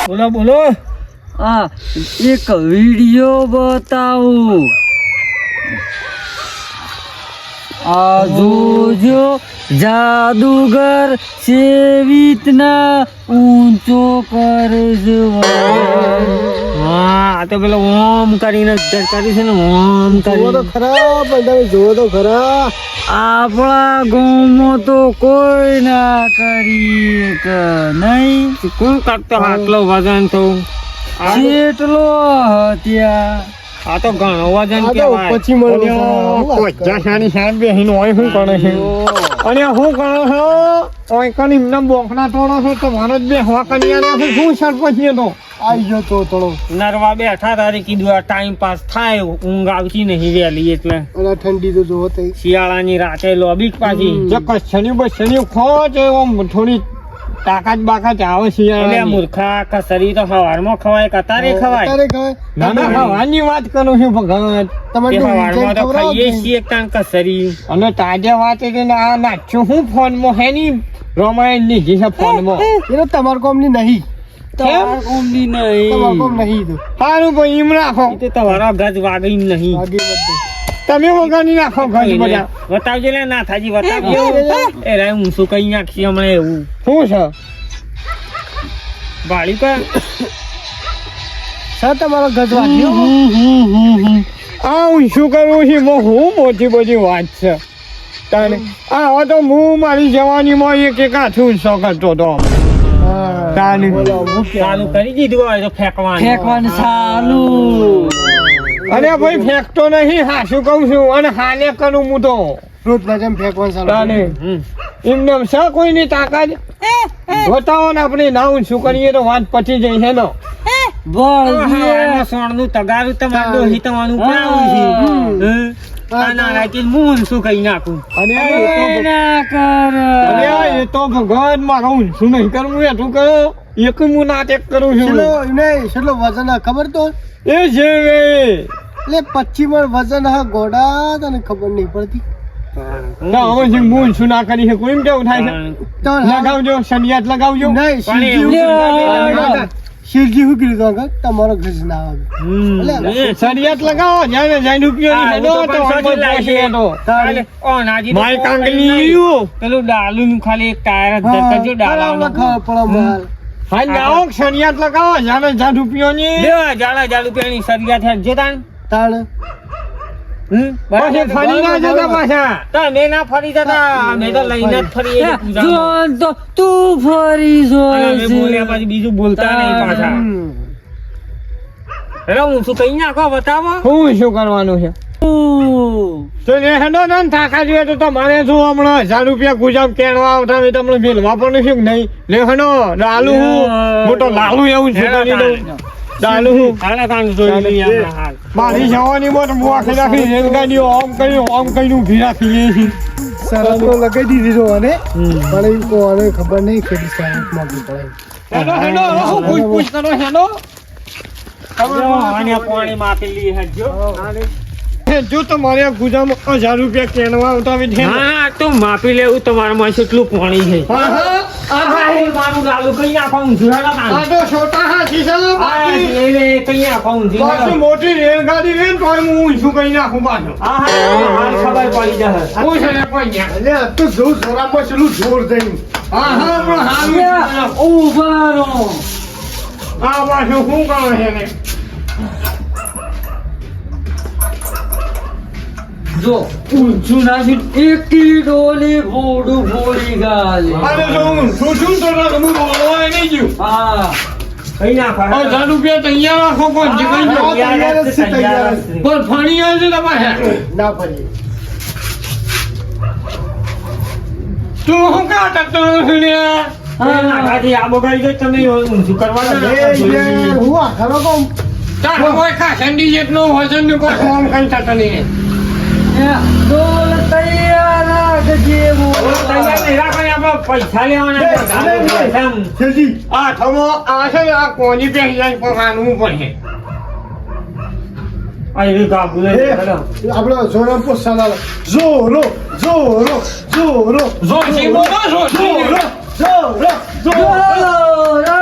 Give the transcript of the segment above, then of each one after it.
બોલો બોલો. આ એક વિડિયો બતાવું. આ જોજો જાદુગર સેવિતના ઊંચો કરજો. હા આ તો પેલો ઓમ કરીને ઉદ્ધાર કરી છે ને, ઓમ જુઓ તો કરી. ખરા પણ તમે જુઓ તો ખરા. આપણા ગામમાં તો કોઈ ના કરી કે નહીં. કોણ કાઢતો આટલો વજન તો? કેટલો હત્યા. આ તો ઘણો વજન આ તો કહેવાય. પછી મળે છે. કોજાસાની સાહેબ બેહીને ઓય શું કરે છે? અને શું કરો છો? ઓય કન એમના બોખના તોડો છો તો મારો જ બે હવા કન્યા છે. શું સરપંચ તો આઈ ગયો તો થોડો. નરવા બેઠા તારી કીધું આ ટાઈમ પાસ થાય, ઊંઘ આવતી નહીં વહેલી એટલે અને ઠંડી તો જુઓ તો. શિયાળાની રાતે લોબી પાછી જો કચ્છની બચ્છની ખો છે ઓમ થોડી તાકાત બાકાત આવે શિયાળા. મૂર્ખા કસરી તો હવારમાં ખવાય કતારે ખવાય. અત્યારે ખાય. ના ના હવાની વાત કરું છું ભગવાન. તમે તે તો હવારમાં તો ખવડાવો ખાઈએ જ છીએ કાં કસરી. અને તાજા વાત એટલે આ નાખ્યું હું ફોનમાં હે ની રામાયણ ની જે છે ફોનમાં. નહીં. એ તો તમારા કોમની નહીં. તમારા ગામની નહીં. તમારા કોમ નહીં તો. સારું ભાઈ એમ રાખો. એ તો તમારો ગજ વાગી નહીં. વાગે બધે. તમે વગાડી નાખો ઘર બધા. બતાવજો ને નાથાજી બતાવજો. એ રે હું શું કઈ નાખી હમણાં એવું શું છે ભાડી પર સર તમારો ગજ વાગ્યો. આ હું શું કરું છું હું મોટી બધી વાત છે તારે. આ હવે તો હું મારી જવાનીમાં એક હાથું ઊંચો કરતો હતો. હા. તારે. બોલો, હું ક્યાં? ચાલુ કરી દીધું હોય તો ફેંકવાનું. ફેંકવાનું ચાલુ. અરે ભાઈ ફેંકતો નહીં, હા શું કહું છું અને હાલે કરું હું તો. રોજ ભજન ફેંકવાનું ચાલુ તારે. કર્યું. એમને છે કોઈની તાકાત બતાવો ને આપણે ના ઊંચું કરીએ તો વાત પતી જાય છે ને. બળદિયા સોણનું તગારું તમારું ડોહી તમારું ઉપાડવું છે. આ નારાયણ હું ઊંચું કહી નાખું. અને એ ના કર. એ તો ભગવાન મારે ઊંચું નહીં કરવું એટલું કરો. એક હું નાટક કરું છું. છેલ્લો નહીં, છેલ્લો વજન હા ખબર તો? એ છે વે. એટલે 25 મણ વજન હા ગોડા, તને ખબર નહીં પડતી. ના હવે જે હું ઊંચું ના કરી શકું એમ કેવું થાય છે. તો લગાવજો શનિયાત લગાવજો. નહીં, શિવજી શું કીધું તો અંકલ? તમારો ગજ ના આવે. શનિયાત લગાવો જાણે જાણે ઉપયોગી હા, છે હું તો તો પણ આમાં સોચી લાવી પહોંચે તો. તારે. ઓ નાજી તો માય કાંગલી આવ્યું. પેલું ડાલું ખાલી એક ટાયર જ હા, ધરકજો ડાલાનું. ખબર પડે માલ. હા નાઓ શનિયાત લગાવો જાણે જાણ ઉપયોગી. દેવા જાડા જાડુ પેણી સરિયા થયા જોતા તાણ. પછી ફરી ના જતા પાછા. તમે ના ફરી જતા અમે તો લઈને જ ફરીએ છીએ પૂજામાં. તો તું ફરી અને અમે બોલ્યા પછી બીજું બોલતા નહીં પાછા. હેલો હું શું કઈ નાખો બતાવો. હું શું કરવાનું છે તો એ હેડો ને થાકા જોઈએ તો તમારે શું હમણાં 1000 રૂપિયા ગુજામ કેણવા આવતા હોય તમને મેલવા પણ શું નહીં લે હેડો લાલુ હું મોટો લાલુ એવું છે કરી દઉં લાલુ હું હાલે કાંગ જોઈ લઈએ આપણે હાલ. મારી જવાની મોટ મુઆખી રાખી રેલગાડીઓ આમ કર્યું ઊભી રાખી છે સરસ તો લગાઈ દીધી જો અને પણ એમ કોને ખબર નહીં કે સરસ માંગી પડે. હેડો હેડો હું પૂછ કરો હેડો જો આને પાણી માપી લઈએ હજો. જો તમારે ગુજામ 1000 રૂપિયા કેણવા આવતા હોય છે હા તો માપી લેવું તમારામાં કેટલું પાણી છે. હા મારું લાલુ કઈ નાખો ઊંધું હેડો કાંગ. આ તો છોટા હાથી છે બાકી લે કઈ નાખો ઊંધું પાછું હેડો. મોટી રેલગાડી રે તો હું ઊંચું કઈ નાખું પાછું હા હાલ ખબર પડી જશે. હું છે ને કોઈ ન્યા. એટલે આ તો જોર જોરામાં ચેલું જોર દઈ. હા પણ હારું ઉભા રહો. આ પાછું શું કરો છે ને જો ઊંચું નાખી એકી ડોલી ભોડું ભોડી ગાલે. અરે જો હું છું તો હું બોલવા નહીં ગયું હા કઈ નાખો. 1000 રૂપિયા તૈયાર રાખો કોઈ જગ્યાએ હા, જાઓ. તૈયાર જ છે, તૈયાર જ છે. પણ ફણી આવે છે તમારે ના ફરી. તું શું કાઢતો નથી ને નાખાથી આ બગાડી દે તમે ઊંધું કરવા દો ને. હું આ ખરો કહું. તારો કોઈ ખાસંડી જેટલો વજન ને કોઈ કામ કઈ થતો નહીં ડોલ તૈયાર રાખજે. તૈયાર નહીં રાખો ને આપણે પૈસા લેવાના. જલ્દી. આ થમો આ છે ને આ કોની પહેરી જાય પણ માનવું પડે અહીં કાબુ લે. આપણો જોરામ પોસ્ટ ચાલે. જોરો જોરો જોરો જોશી બોલો જોશી જોરો જોરો જોરો.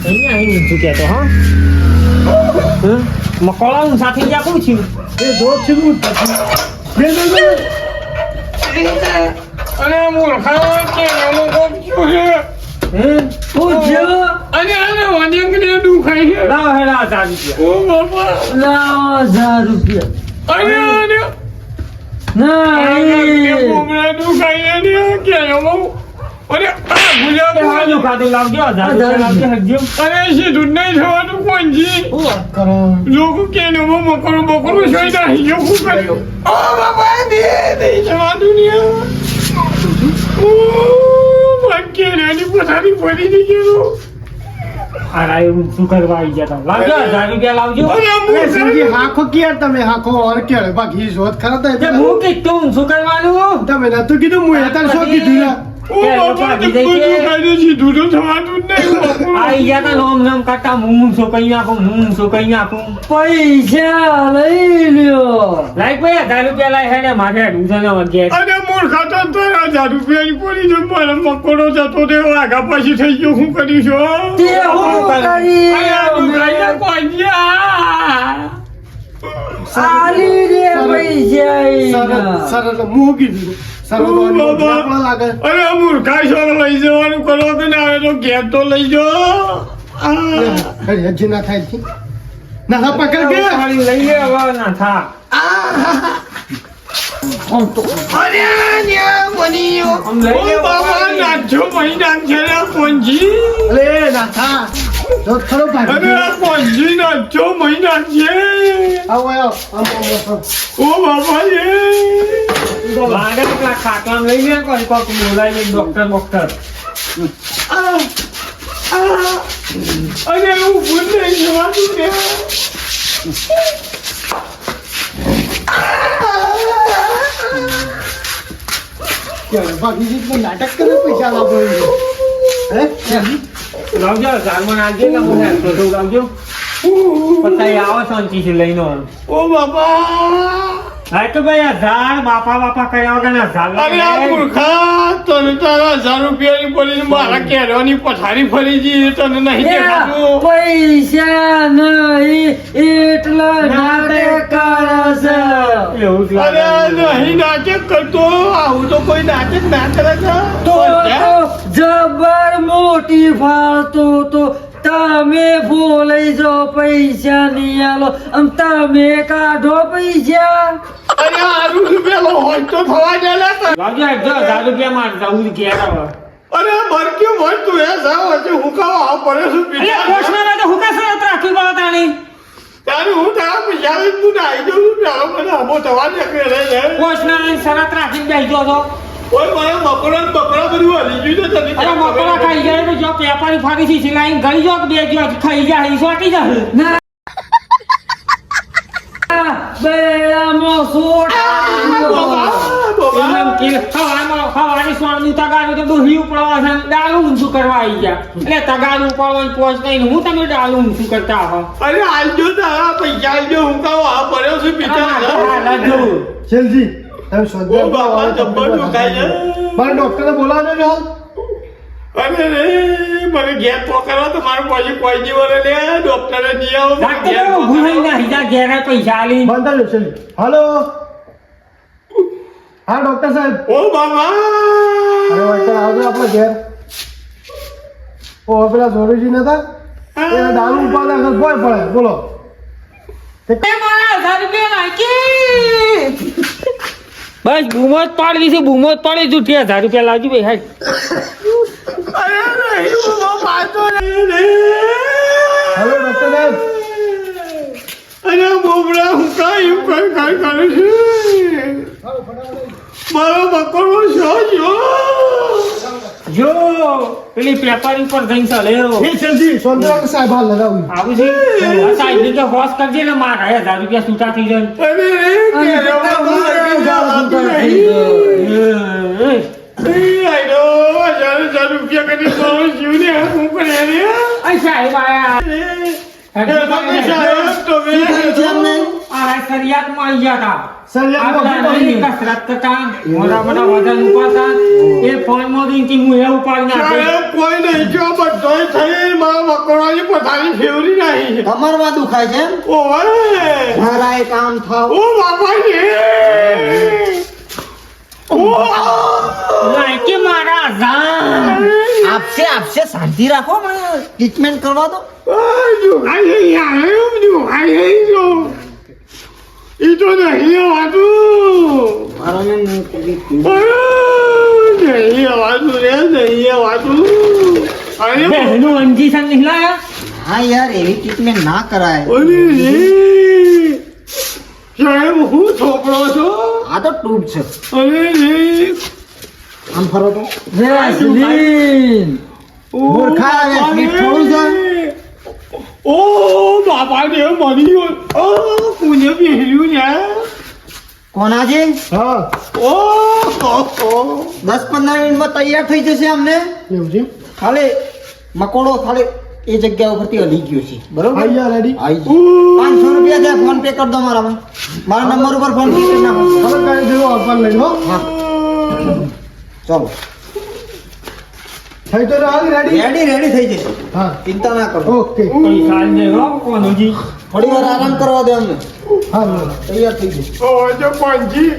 અહીંયા આવીને શું કહેતો હા મકોડા સાથે જ્યાં કોણ છું એ જોત છે હું બે અને મૂર્ખા કે એનો કોક શું છે અને આને વાંજંગને દુખાય છે લાવ હેડા 1000 રૂપિયા ઓ બાપા અને આને બુમરા દુખાય છે ને કે એનો અરે આ ગુલાબ હાલો ખાતું લાવજો 1000 રૂપિયા લાવજો હજુ અરે સીધું નહીં થવાનું કોણજી કરો લોકો કે ને મકરું બકરું જોઈ નાખી ગયો શું કર્યું ઓ બાપા દે જવાનું ને ઓ બાકી નાની પથારી પડી ગઈ ગયો આ રાયું શું કરવા આવી જતા લાવજો 1000 રૂપિયા લાવજો એ સંજી હાખો ક્યાં તમે હાખો ઓર કેળે બાકી જોત ખરા તે તો હું કીધું શું કરવાનું તમે નતું કીધું હું હતા શું કીધું લા ઓ બાપા તે બધું કાઢી સીધું તો થવાનું જ નહીં આઈ જતા નોમ નોમ કાકા હું શું કહી નાખું પૈસા લઈ લ્યો લાઈક ભાઈ 1000 રૂપિયા લાય હેડે મારે ઢૂંઢાનો વગે અને મૂર્ખા તો 1000 રૂપિયાની પડી છે મારા મકોડો જતો તે આગા પાછી થઈ ગયો શું કર્યું છો તે હું કરી અરે દુખાઈ કોઈયા આલી રે પૈસા સરળ મું કીધું સરળ બાપા લાગે અરે મૂર્ખા છો લઈ જવાનું કરો કે ના આવે તો ઘેર તો લઈ જાઓ અરે હજી ના થાય છે ના પકડ કે ખાલી લઈ લે હવે ના થા અરે ન્યા બનીયો આમ લઈ લે ઓ બાબા નાચો મહી નાચે રે કોંજી અરે ના થા જો ખરો અરે ભાઈ આ કોંજી નાચો મહી નાચે આવો આવો ઓ બાબા એ લાગે પેલા ખાટલામાં લઈ લે કોઈ કોક બોલાવી ડોક્ટર અરે હું ભૂલ નહીં જવાનું ને બાકી જીત નાટક કરે પૈસા લાવો હે લાવજો ઝાડમાં નાખજે ને હું હેલ્પ કરું લાવજો પછી આવો શાંતિથી લઈને ઓ બાબા હા તો ભાઈ 1000 બાપા કર્યા વગર ના અરે આ મૂર્ખા તને તારા 1000 રૂપિયાની પડી મારા કેરવાની પથારી ફરી ગઈ તને નહીં દેખાતું પૈસા નહીં એટલા નાટક કરે છે એવું જ અરે લાગે નહીં નાટક કરતો આવું તો કોઈ નાટક ના કરે છે તો જબર મોટી ફાળતો તો તમે બોલાઈ જો પૈસા નહીં આલો આમ તમે કાઢો પૈસા અરે આરું રૂપિયા હોય તો થવા દે લે તને. લાવજો 1000 રૂપિયા માં જવું ઘેર હવે અરે મરક્યું મર તું એ સાવ હજી હું કાવા આવ પડે છું એટલે પીછા કોશમાં તો હુકા સરત રાખી બાવા તાણી તારું હું તારા પૈસા લઈને તું નાઈ જઉં છું પેલો મને હમો થવા દે કે રે કોશના શરત રાખીને બેસજો તો ઓય મારા બકરા બધું હલી ગયું છે તને અરે મકોડા ખાઈ જાય તો જો પેપારી ફાડી થી સિલાઈ ગળી જો બે જો ખાઈ જાય સોટી જાય ના બેડામાં સોટા એમ કે હવાની સોણનું તગારું તો દોહી ઉપડવા છે ડાલું ઊંચું કરવા આવી ગયા એટલે તગારું ઉપડવાની પહોંચ નહીં હું તમે ડાલું ઊંચું કરતા હો અરે આલજો તારા પૈસા આલજો હું કાવા આવ પડ્યો છું પીછા લાજો શેલજી તમે ઓ શોધો બાબા જબ્બર દુખાય છે પણ ડોક્ટરને બોલાવજો ને હાલ અરે રે મને ઘેર પકડવા તો મારું પછી કોઈ દિવસ લે ડોક્ટરે નહીં આવો ડાક્ટર ભૂલાઈ ના હીજા ઘેર પૈસા આલી બંધ લો શેલજી હાલો હા ડોક્ટર સાહેબ ઓ બાબા અરે વાઈટર આવજો આપણે ઘેર ઓ પેલા જોરીજી નતા એ દારૂ ઉપાડા કર ભોય પડે બોલો મારા 1000 રૂપિયા નાખી બસ બૂમો જ પાડવી છે બૂમો જ પાડી તું 1000 રૂપિયા લાવજો ભાઈ હાય અરે નહીં હું પાછો રે હાલો ડોક્ટર સાહેબ અરે બોબડા હું કાઈ કરે છે મારો બકરો છો જો પેલી પેપર ઉપર જઈને ચાલ્યો એ શેલજી સોંદરામ સાહેબ હાલ લગાવ્યું આવું છે સાહેબ ને કે હોશ કરજે ને મારા 1000 રૂપિયા છૂટા થઈ જાય અરે રે હજાર રૂપિયા કરી મારો જીવ ને હું કરે રે સાહેબ આયા સાહેબ તમે મારા શરિયાતમાં આવી ગયા હતા. શરિયાતમાં આપણા શું નહીં કસરત કરતા, મોટા મોટા વજન ઉપાડતા. એ ફોનમાં રીંગથી હું એ ઉપાડી નાખી. સાહેબ, કોઈ નહીં જો બધોય થઈ મારા મકોડાની પથારી ફેવરી નહીં. કમરમાં દુખાય છે એમ? ઓવે જરાય કામ થાવ. ઓ બાપાજી ઓ લાયકી મારા જાન. આપશે શાંતિ રાખો મને ટ્રીટમેન્ટ કરવા દો. દુખાઈ નહીં યાર દુખાઈ નહીં જો ઈ તો નહીં વાતું મારાને નહીં કરી. નહીં વાતું રે નહીં વાતું અરે બહેનું અંજીસન નહીં લાયા? હા યાર એવી ટ્રીટમેન્ટ ના કરાય. અરે રે સાહેબ હું છોકરો છો આ તો ટ્યુબ છે. અરે રે આમ ફરો તો વેસલીન. મૂર્ખા આવે, સ્વીટ થોડું છે. ઓ બાપા ને મરી ઓ કોને પહેર્યું ને કોના છે? ઓ 10-15 મિનિટમાં તૈયાર થઈ જશે અમને. એવું છે ખાલી મકોડો ખાલી એ જગ્યા ઉપરથી હલી ગયો છે. બરોબર? આઈ યાર રેડી આઈ ગયો. 500 રૂપિયા દે, ફોન પે કરી દો મારામાં. મારા નંબર ઉપર ફોન પે કરી નાખો. હવે કઈ દેવો આપવા લઈ હો હા ચાલો થઈ તો રાહ રેડી રેડી થઈ જશે. હા ચિંતા ના કરો. ઓકે પૈસા દે હો કોનુજી. થોડી વાર આરામ કરવા દે અમને. હા તૈયાર થઈ જશે. ઓ જો પાંજી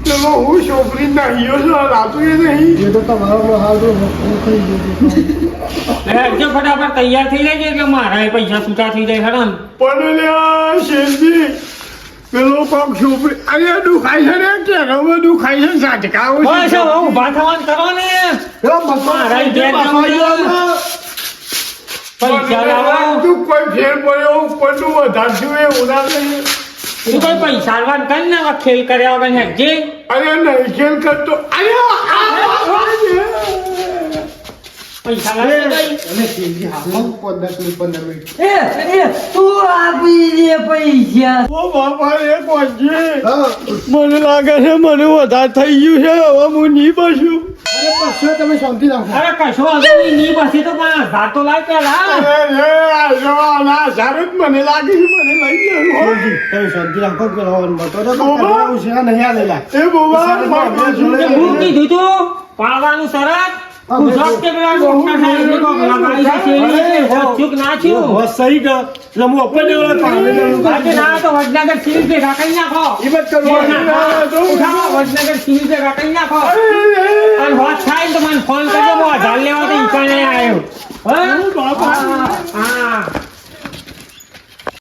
ચલો હું છોકરી નાહીયો છું રાતું એ નહીં એ તો તમારો હાલ તો હું થઈ ગયો જો ફટાફટ તૈયાર થઈ જાય એટલે મારા એ પૈસા છૂટા થઈ જાય ખરા ને. પણ લ્યા શેરજી પેલો કોક છોકરી અરે દુખાય છે ને કેરમ દુખાય છે ઝાટકાઓ બસ છે હવે ઊભા થવાનું કરો ને. મારા ઘેર જવું છે. પૈસા લાવો. તું કોઈ ફેર પડ્યો ઉપરનું વધારશું એ ઉડા નહીં તું કોઈ પૈસા આલવાનું કર ને હવે ખેલ કર્યા વગર હેઠજે. અરે નહીં ખેલ કરતો અરે પૈસા લાવી દઈ. 15 મિનિટ એ તું આપી દે પૈસા. ઓ બાપા એ પહોંચી હા મને લાગે છે મને વધારે થઈ ગયું છે હવે હું નહીં બસું અરે પછી તમે શાંતિ રાખો અરે કશો વાંધો નહીં, નહીં બસી તો પણ 1000 તો લાવ પેલા. અરે રે ના સારું જ મને લાગે છે મને લઈ ગયો તમે શાંતિ રાખો કે રવાનું બતો તો બોબા. છે નહીં આ લેલા એ બોબા તે હું કીધું તું પાડવાનું શરત. ગુજરાત કે પેલા ડોક્ટર સાહેબને કોક લગાડી છે શેરડી એટલે હોચ્યું કે ના થયું? બસ સહી કર એટલે હું અપને આજે ના તો વડનગર સિવિલ ભેગા કરી નાખો. ઉઠાવો, વડનગર સિવિલ ભેગા કરી નાખો. અને વાત થાય ને તો મને ફોન કરજો, હું 1000 લેવા તો ઈકાણે આવ્યો. હા? હા